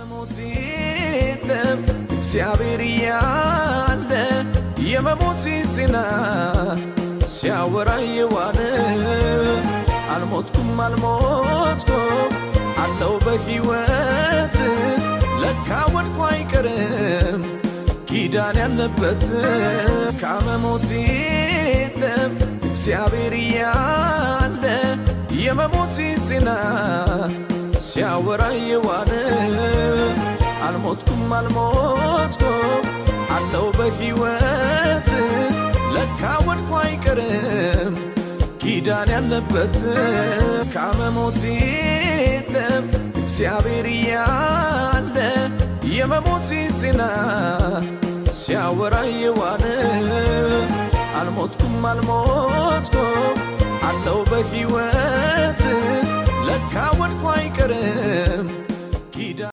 ካመሞት የለም እግዚአብሔር ያለ የመሞት ዜና ሲያወራ የዋለ አልሞትኩም አለው በሕይወት ለካ ወድቆ አይቀርም ኪዳን ያለበት ካመሞት የለም እግዚአብሔር ያለ የመሞት ዜና ሲያወራ የዋለ አልሞትኩም አለው በሕይወት ለካ ወድቆ አይቀርም ኪዳን ያለበት ካመሞት የለም እግዚአብሔር ያለ የመሞት ዜና ሲያወራ የዋለ አልሞትኩም አለው በሕይወት ለካ ወድቆ አይቀርም